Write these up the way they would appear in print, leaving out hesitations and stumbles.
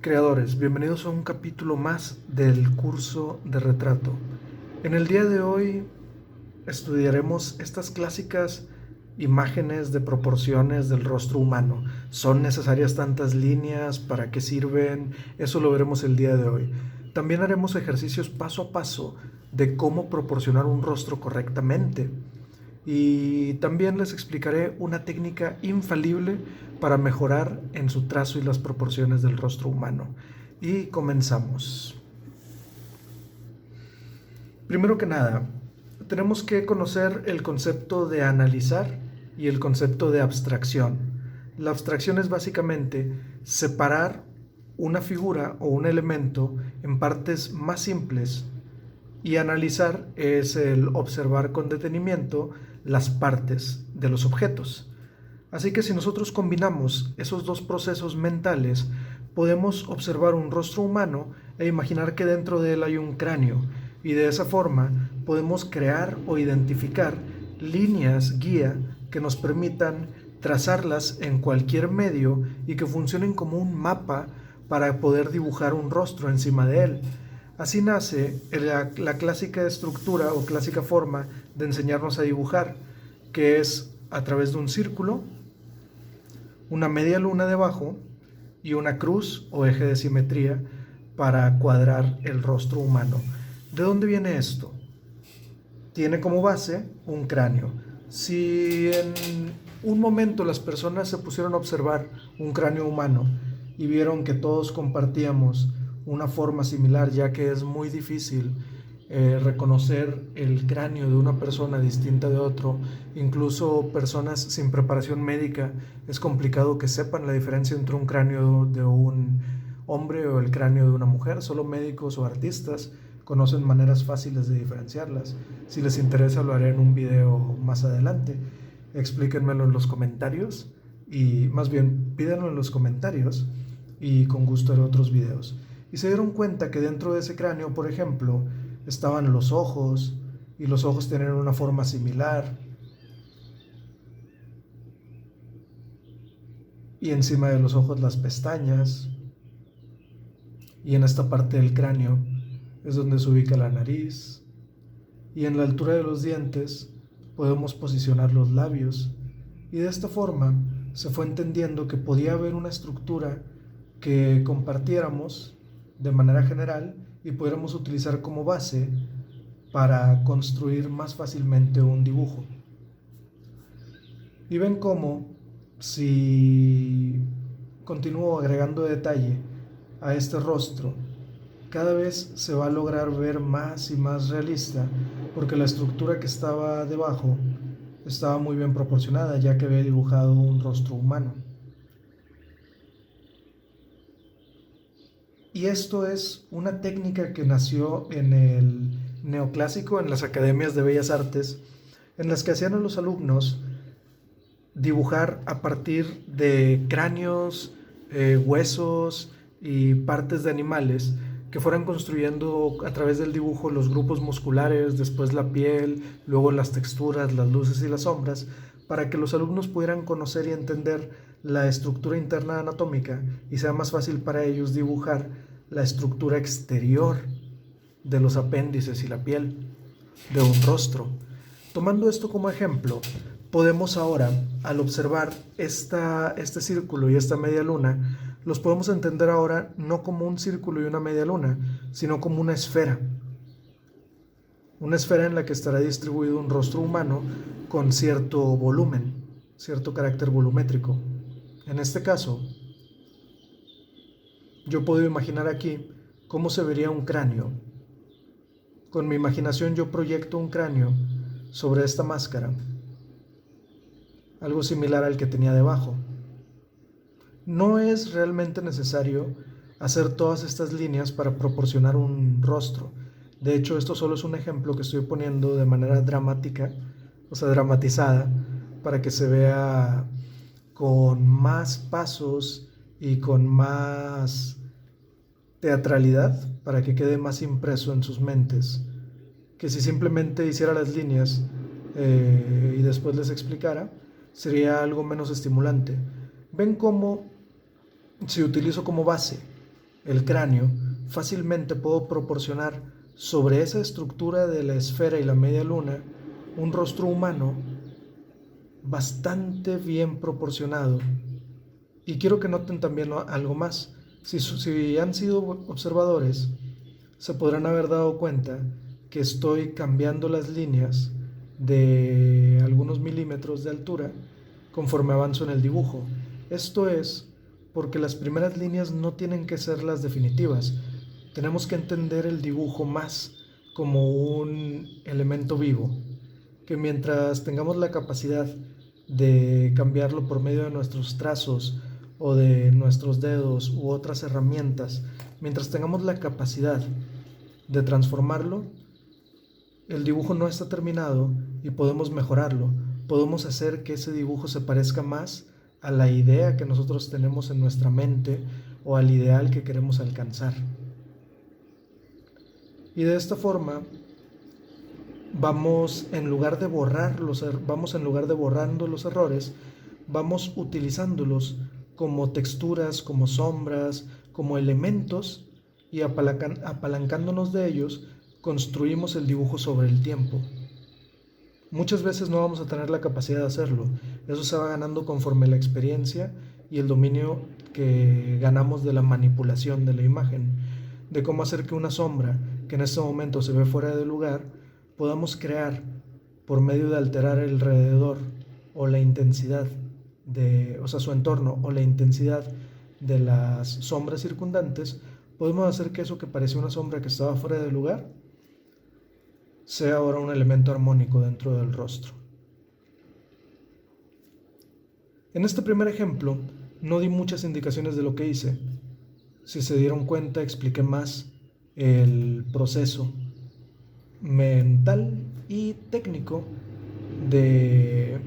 Creadores, bienvenidos a un capítulo más del curso de retrato. En el día de hoy estudiaremos estas clásicas imágenes de proporciones del rostro humano. ¿Son necesarias tantas líneas? ¿Para qué sirven? Eso lo veremos el día de hoy. También haremos ejercicios paso a paso de cómo proporcionar un rostro correctamente. Y también les explicaré una técnica infalible para mejorar en su trazo y las proporciones del rostro humano. Y comenzamos. Primero que nada, tenemos que conocer el concepto de analizar y el concepto de abstracción. La abstracción es básicamente separar una figura o un elemento en partes más simples, y analizar es el observar con detenimiento las partes de los objetos. Así que si nosotros combinamos esos dos procesos mentales, podemos observar un rostro humano e imaginar que dentro de él hay un cráneo, y de esa forma podemos crear o identificar líneas guía que nos permitan trazarlas en cualquier medio y que funcionen como un mapa para poder dibujar un rostro encima de él. Así nace la clásica estructura o clásica forma de enseñarnos a dibujar, que es a través de un círculo, una media luna debajo y una cruz o eje de simetría para cuadrar el rostro humano. ¿De dónde viene esto? Tiene como base un cráneo. Si en un momento las personas se pusieron a observar un cráneo humano y vieron que todos compartíamos una forma similar, ya que es muy difícil reconocer el cráneo de una persona distinta de otro, incluso personas sin preparación médica, es complicado que sepan la diferencia entre un cráneo de un hombre o el cráneo de una mujer. Solo médicos o artistas conocen maneras fáciles de diferenciarlas. Si les interesa lo haré en un video más adelante. Explíquenmelo en los comentarios, y más bien pídanlo en los comentarios y con gusto haré otros videos. Y se dieron cuenta que dentro de ese cráneo, por ejemplo, estaban los ojos, y los ojos tenían una forma similar, y encima de los ojos las pestañas, y en esta parte del cráneo es donde se ubica la nariz, y en la altura de los dientes podemos posicionar los labios, y de esta forma se fue entendiendo que podía haber una estructura que compartiéramos de manera general y pudiéramos utilizar como base para construir más fácilmente un dibujo. Y ven cómo, si continúo agregando detalle a este rostro, cada vez se va a lograr ver más y más realista, porque la estructura que estaba debajo estaba muy bien proporcionada, ya que había dibujado un rostro humano. Y esto es una técnica que nació en el neoclásico, en las academias de bellas artes, en las que hacían a los alumnos dibujar a partir de cráneos, huesos y partes de animales, que fueran construyendo a través del dibujo los grupos musculares, después la piel, luego las texturas, las luces y las sombras, para que los alumnos pudieran conocer y entender la estructura interna anatómica y sea más fácil para ellos dibujar la estructura exterior de los apéndices y la piel de un rostro. Tomando esto como ejemplo, podemos ahora, al observar este círculo y esta media luna, los podemos entender ahora no como un círculo y una media luna, sino como una esfera en la que estará distribuido un rostro humano con cierto volumen, cierto carácter volumétrico. En este caso, yo puedo imaginar aquí cómo se vería un cráneo. Con mi imaginación yo proyecto un cráneo sobre esta máscara, algo similar al que tenía debajo. No es realmente necesario hacer todas estas líneas para proporcionar un rostro. De hecho, esto solo es un ejemplo que estoy poniendo de manera dramática, o sea, dramatizada, para que se vea con más pasos y con más teatralidad, para que quede más impreso en sus mentes, que si simplemente hiciera las líneas y después les explicara, sería algo menos estimulante. Ven cómo, si utilizo como base el cráneo, fácilmente puedo proporcionar sobre esa estructura de la esfera y la media luna un rostro humano bastante bien proporcionado. Y quiero que noten también algo más. Si han sido observadores, se podrán haber dado cuenta que estoy cambiando las líneas de algunos milímetros de altura conforme avanzo en el dibujo. Esto es porque las primeras líneas no tienen que ser las definitivas. Tenemos que entender el dibujo más como un elemento vivo, que mientras tengamos la capacidad de cambiarlo por medio de nuestros trazos o de nuestros dedos u otras herramientas, mientras tengamos la capacidad de transformarlo, el dibujo no está terminado y podemos mejorarlo. Podemos hacer que ese dibujo se parezca más a la idea que nosotros tenemos en nuestra mente o al ideal que queremos alcanzar. Y de esta forma vamos en lugar de borrando los errores, vamos utilizándolos como texturas, como sombras, como elementos, y apalancándonos de ellos, construimos el dibujo sobre el tiempo. Muchas veces no vamos a tener la capacidad de hacerlo. Eso se va ganando conforme la experiencia y el dominio que ganamos de la manipulación de la imagen, de cómo hacer que una sombra que en este momento se ve fuera de lugar, podamos crear por medio de alterar el alrededor o la intensidad su entorno o la intensidad de las sombras circundantes. Podemos hacer que eso que parecía una sombra que estaba fuera de lugar sea ahora un elemento armónico dentro del rostro. En este primer ejemplo no di muchas indicaciones de lo que hice. Si se dieron cuenta, expliqué más el proceso mental y técnico de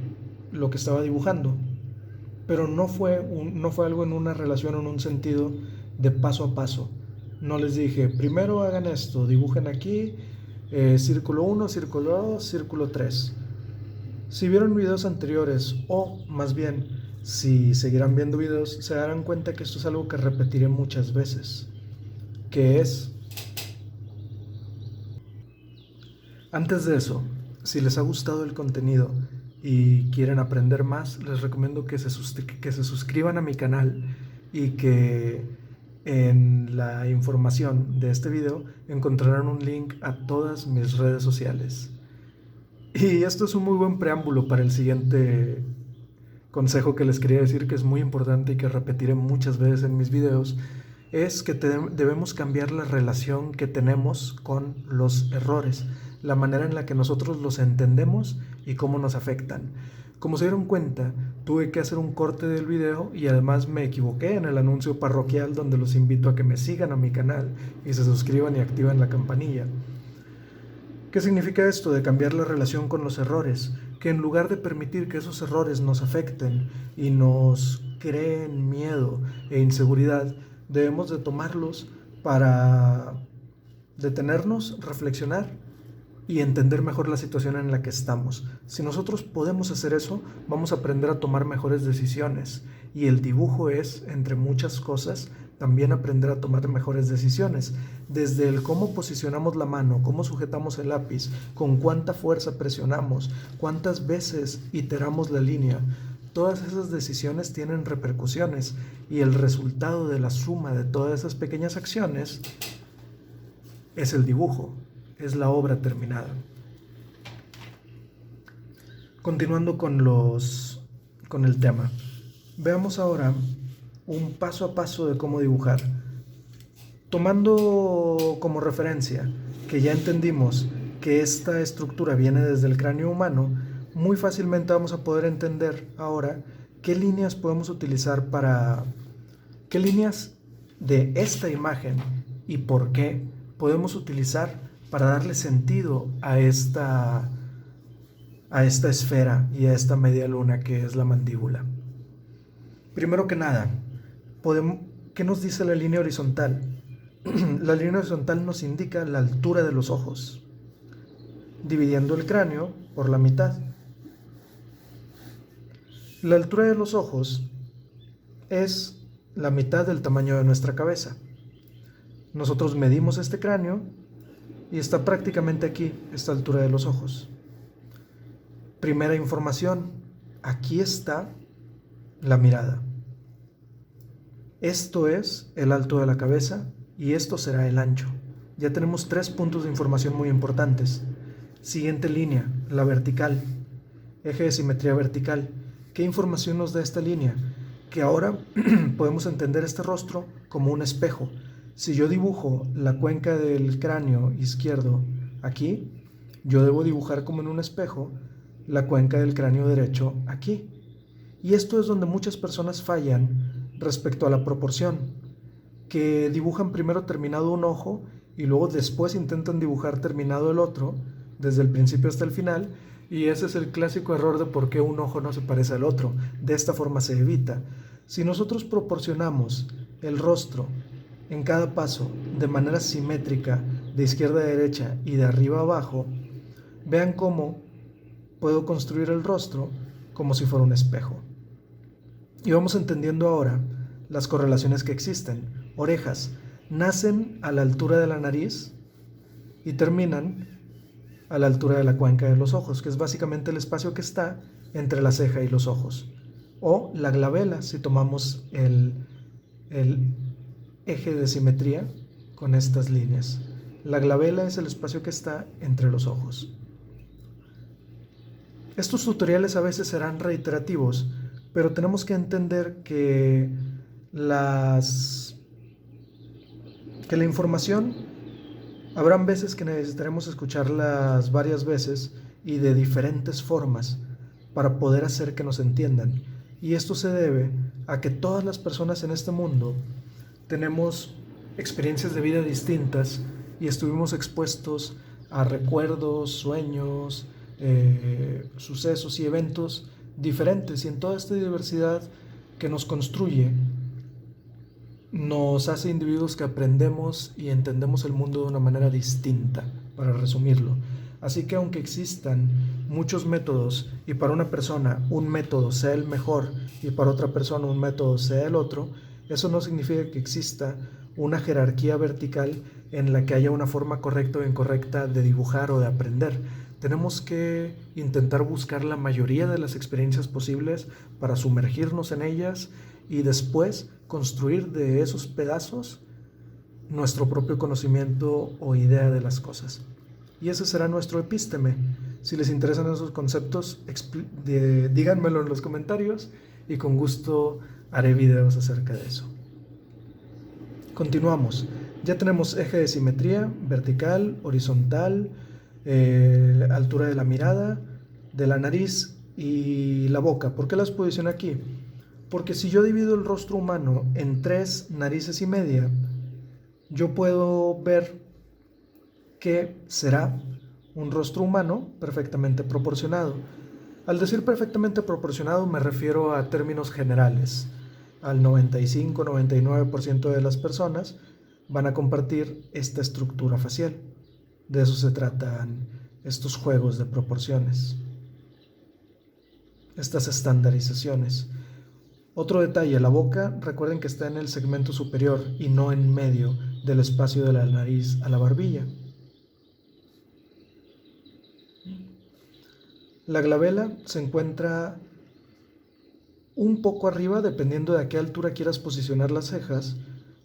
lo que estaba dibujando, pero no fue algo en una relación o en un sentido de paso a paso. No les dije, primero hagan esto, dibujen aquí, círculo 1, círculo 2, círculo 3. Si vieron videos anteriores, o más bien, si seguirán viendo videos, se darán cuenta que esto es algo que repetiré muchas veces, que es... Antes de eso, si les ha gustado el contenido y quieren aprender más, les recomiendo que se suscriban a mi canal y que en la información de este video encontrarán un link a todas mis redes sociales. Y esto es un muy buen preámbulo para el siguiente consejo que les quería decir, que es muy importante y que repetiré muchas veces en mis videos, es que debemos cambiar la relación que tenemos con los errores, la manera en la que nosotros los entendemos y cómo nos afectan. Como se dieron cuenta, tuve que hacer un corte del video y además me equivoqué en el anuncio parroquial donde los invito a que me sigan a mi canal y se suscriban y activen la campanilla. ¿Qué significa esto de cambiar la relación con los errores? Que en lugar de permitir que esos errores nos afecten y nos creen miedo e inseguridad, debemos de tomarlos para detenernos, reflexionar y entender mejor la situación en la que estamos. Si nosotros podemos hacer eso, vamos a aprender a tomar mejores decisiones. Y el dibujo es, entre muchas cosas, también aprender a tomar mejores decisiones. Desde el cómo posicionamos la mano, cómo sujetamos el lápiz, con cuánta fuerza presionamos, cuántas veces iteramos la línea. Todas esas decisiones tienen repercusiones y el resultado de la suma de todas esas pequeñas acciones es el dibujo. Es la obra terminada. Continuando con el tema, veamos ahora un paso a paso de cómo dibujar. Tomando como referencia que ya entendimos que esta estructura viene desde el cráneo humano, muy fácilmente vamos a poder entender ahora qué líneas podemos utilizar qué líneas de esta imagen y por qué podemos utilizar para darle sentido a esta esfera y a esta media luna que es la mandíbula. Primero que nada, ¿qué nos dice la línea horizontal? La línea horizontal nos indica la altura de los ojos, dividiendo el cráneo por la mitad. La altura de los ojos es la mitad del tamaño de nuestra cabeza. Nosotros medimos este cráneo y está prácticamente aquí, esta altura de los ojos. Primera información, aquí está la mirada. Esto es el alto de la cabeza y esto será el ancho. Ya tenemos 3 puntos de información muy importantes. Siguiente línea, la vertical, eje de simetría vertical. ¿Qué información nos da esta línea? Que ahora podemos entender este rostro como un espejo. Si yo dibujo la cuenca del cráneo izquierdo aquí, yo debo dibujar como en un espejo la cuenca del cráneo derecho aquí. Y esto es donde muchas personas fallan respecto a la proporción, que dibujan primero terminado un ojo y luego después intentan dibujar terminado el otro, desde el principio hasta el final, y ese es el clásico error de por qué un ojo no se parece al otro. De esta forma se evita. Si nosotros proporcionamos el rostro en cada paso de manera simétrica, de izquierda a derecha y de arriba a abajo, vean cómo puedo construir el rostro como si fuera un espejo. Y vamos entendiendo ahora las correlaciones que existen. Orejas nacen a la altura de la nariz y terminan a la altura de la cuenca de los ojos, que es básicamente el espacio que está entre la ceja y los ojos. O la glabela, si tomamos el eje de simetría con estas líneas. La glabela es el espacio que está entre los ojos. Estos tutoriales a veces serán reiterativos, pero tenemos que entender que la información, habrán veces que necesitaremos escucharlas varias veces y de diferentes formas para poder hacer que nos entiendan. Y esto se debe a que todas las personas en este mundo tenemos experiencias de vida distintas y estuvimos expuestos a recuerdos, sueños, sucesos y eventos diferentes, y en toda esta diversidad que nos construye nos hace individuos que aprendemos y entendemos el mundo de una manera distinta, para resumirlo. Así que aunque existan muchos métodos y para una persona un método sea el mejor y para otra persona un método sea el otro, eso no significa que exista una jerarquía vertical en la que haya una forma correcta o incorrecta de dibujar o de aprender. Tenemos que intentar buscar la mayoría de las experiencias posibles para sumergirnos en ellas y después construir de esos pedazos nuestro propio conocimiento o idea de las cosas. Y ese será nuestro epísteme. Si les interesan esos conceptos, díganmelo en los comentarios y con gusto haré videos acerca de eso. Continuamos. Ya tenemos eje de simetría, vertical, horizontal, altura de la mirada, de la nariz y la boca. ¿Por qué las posiciono aquí? Porque si yo divido el rostro humano en 3 narices y media, yo puedo ver que será un rostro humano perfectamente proporcionado. Al decir perfectamente proporcionado me refiero a términos generales. Al 95-99% de las personas van a compartir esta estructura facial. De eso se tratan estos juegos de proporciones, estas estandarizaciones. Otro detalle, la boca, recuerden que está en el segmento superior y no en medio del espacio de la nariz a la barbilla. La glabela se encuentra un poco arriba, dependiendo de a qué altura quieras posicionar las cejas,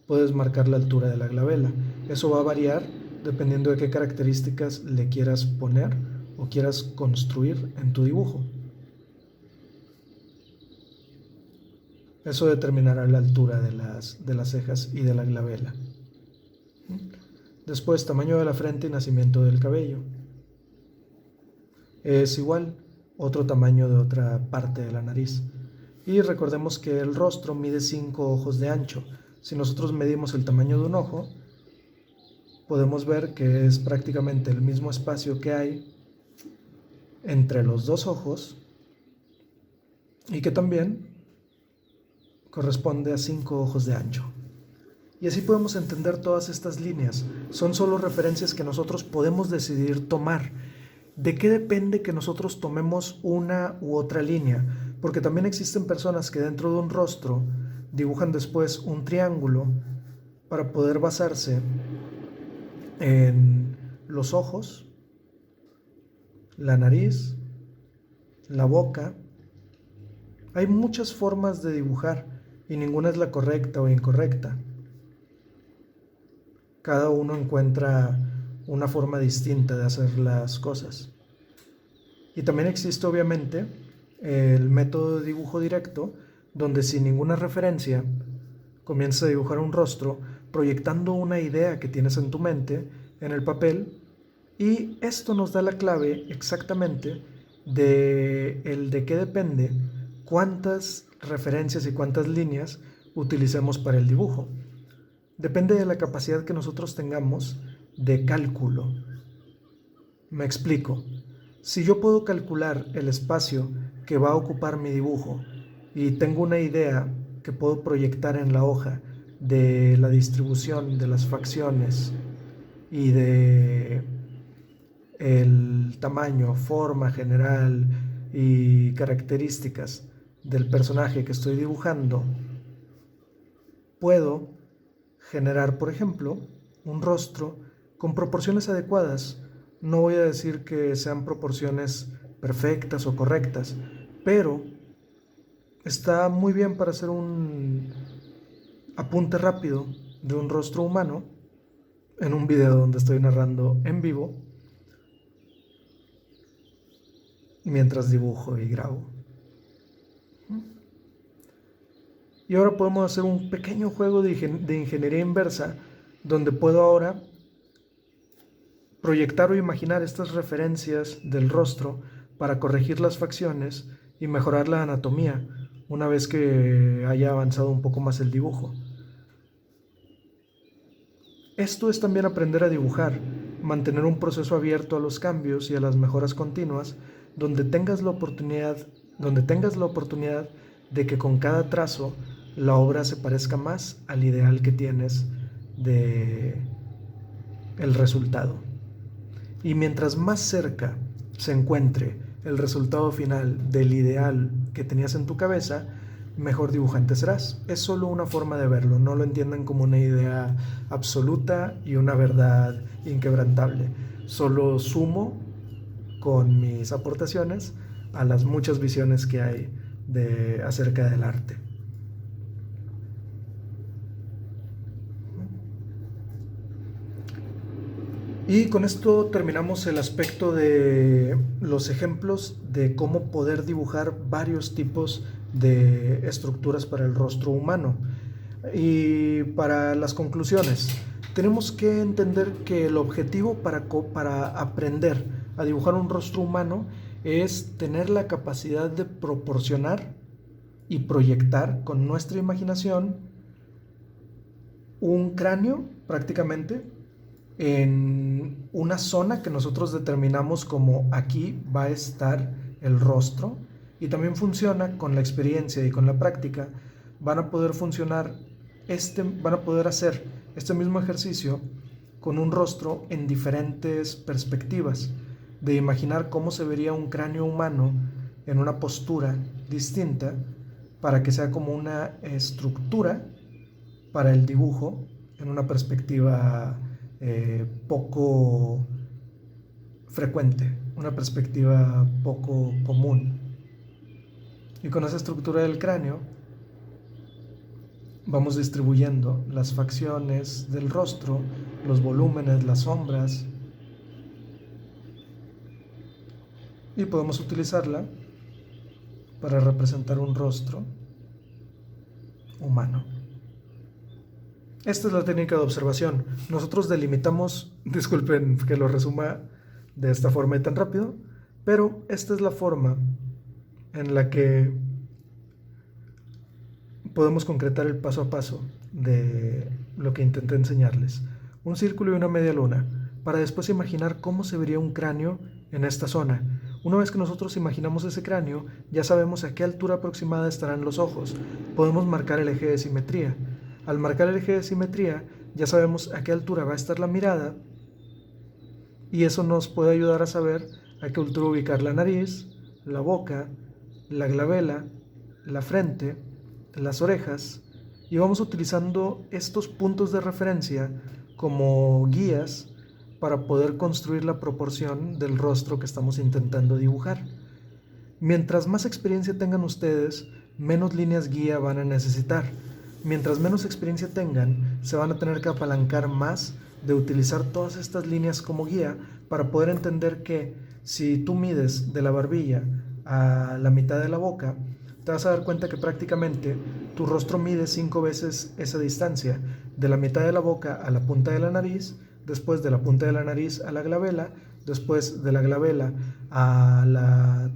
puedes marcar la altura de la glabela. Eso va a variar dependiendo de qué características le quieras poner o quieras construir en tu dibujo. Eso determinará la altura de las cejas y de la glabela. Después, tamaño de la frente y nacimiento del cabello. Es igual, otro tamaño de otra parte de la nariz. Y recordemos que el rostro mide 5 ojos de ancho. Si nosotros medimos el tamaño de un ojo, podemos ver que es prácticamente el mismo espacio que hay entre los 2 ojos y que también corresponde a 5 ojos de ancho. Y así podemos entender todas estas líneas. Son solo referencias que nosotros podemos decidir tomar. ¿De qué depende que nosotros tomemos una u otra línea? Porque también existen personas que dentro de un rostro dibujan después un triángulo para poder basarse en los ojos, la nariz, la boca. Hay muchas formas de dibujar y ninguna es la correcta o incorrecta. Cada uno encuentra una forma distinta de hacer las cosas. Y también existe obviamente el método de dibujo directo, donde sin ninguna referencia comienzas a dibujar un rostro proyectando una idea que tienes en tu mente en el papel, y esto nos da la clave exactamente de qué depende cuántas referencias y cuántas líneas utilicemos para el dibujo. Depende de la capacidad que nosotros tengamos de cálculo. Me explico. Si yo puedo calcular el espacio que va a ocupar mi dibujo y tengo una idea que puedo proyectar en la hoja de la distribución de las facciones y de el tamaño, forma general y características del personaje que estoy dibujando, puedo generar, por ejemplo, un rostro con proporciones adecuadas. No voy a decir que sean proporciones perfectas o correctas, pero está muy bien para hacer un apunte rápido de un rostro humano en un video donde estoy narrando en vivo mientras dibujo y grabo. Y ahora podemos hacer un pequeño juego de ingeniería inversa, donde puedo ahora proyectar o imaginar estas referencias del rostro para corregir las facciones y mejorar la anatomía una vez que haya avanzado un poco más el dibujo. Esto es también aprender a dibujar, mantener un proceso abierto a los cambios y a las mejoras continuas, donde tengas la oportunidad de que con cada trazo la obra se parezca más al ideal que tienes de el resultado. Y mientras más cerca se encuentre el resultado final del ideal que tenías en tu cabeza, mejor dibujante serás. Es solo una forma de verlo, no lo entiendan como una idea absoluta y una verdad inquebrantable. Solo sumo con mis aportaciones a las muchas visiones que hay acerca del arte. Y con esto terminamos el aspecto de los ejemplos de cómo poder dibujar varios tipos de estructuras para el rostro humano. Y para las conclusiones, tenemos que entender que el objetivo para aprender a dibujar un rostro humano es tener la capacidad de proporcionar y proyectar con nuestra imaginación un cráneo prácticamente en una zona que nosotros determinamos como aquí va a estar el rostro, y también funciona con la experiencia y con la práctica. Van a poder hacer este mismo ejercicio con un rostro en diferentes perspectivas, de imaginar cómo se vería un cráneo humano en una postura distinta para que sea como una estructura para el dibujo en una perspectiva poco frecuente, una perspectiva poco común. Y con esa estructura del cráneo vamos distribuyendo las facciones del rostro, los volúmenes, las sombras, y podemos utilizarla para representar un rostro humano. Esta es la técnica de observación. Nosotros delimitamos, disculpen que lo resuma de esta forma y tan rápido, pero esta es la forma en la que podemos concretar el paso a paso de lo que intenté enseñarles. Un círculo y una media luna, para después imaginar cómo se vería un cráneo en esta zona. Una vez que nosotros imaginamos ese cráneo, ya sabemos a qué altura aproximada estarán los ojos. Podemos marcar el eje de simetría. Al marcar el eje de simetría, ya sabemos a qué altura va a estar la mirada, y eso nos puede ayudar a saber a qué altura ubicar la nariz, la boca, la glabela, la frente, las orejas y vamos utilizando estos puntos de referencia como guías para poder construir la proporción del rostro que estamos intentando dibujar. Mientras más experiencia tengan ustedes, menos líneas guía van a necesitar. Mientras menos experiencia tengan, se van a tener que apalancar más de utilizar todas estas líneas como guía para poder entender que si tú mides de la barbilla a la mitad de la boca, te vas a dar cuenta que prácticamente tu rostro mide 5 veces esa distancia, de la mitad de la boca a la punta de la nariz, después de la punta de la nariz a la glabela, después de la glabela a la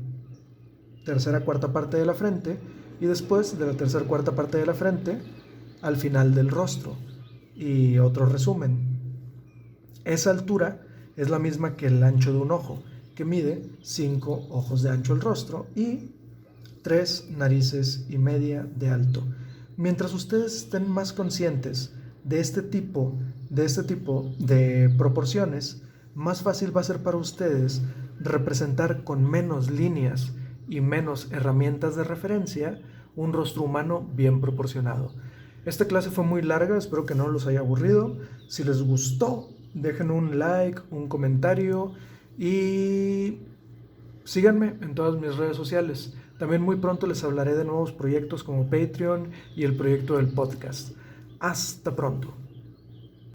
tercera cuarta parte de la frente y después de la tercera cuarta parte de la frente al final del rostro. Y otro resumen, esa altura es la misma que el ancho de un ojo, que mide 5 ojos de ancho el rostro y 3 narices y media de alto. Mientras ustedes estén más conscientes de este tipo de proporciones, más fácil va a ser para ustedes representar con menos líneas y menos herramientas de referencia un rostro humano bien proporcionado. Esta clase fue muy larga, espero que no los haya aburrido. Si les gustó, dejen un like, un comentario y síganme en todas mis redes sociales. También muy pronto les hablaré de nuevos proyectos como Patreon y el proyecto del podcast. Hasta pronto.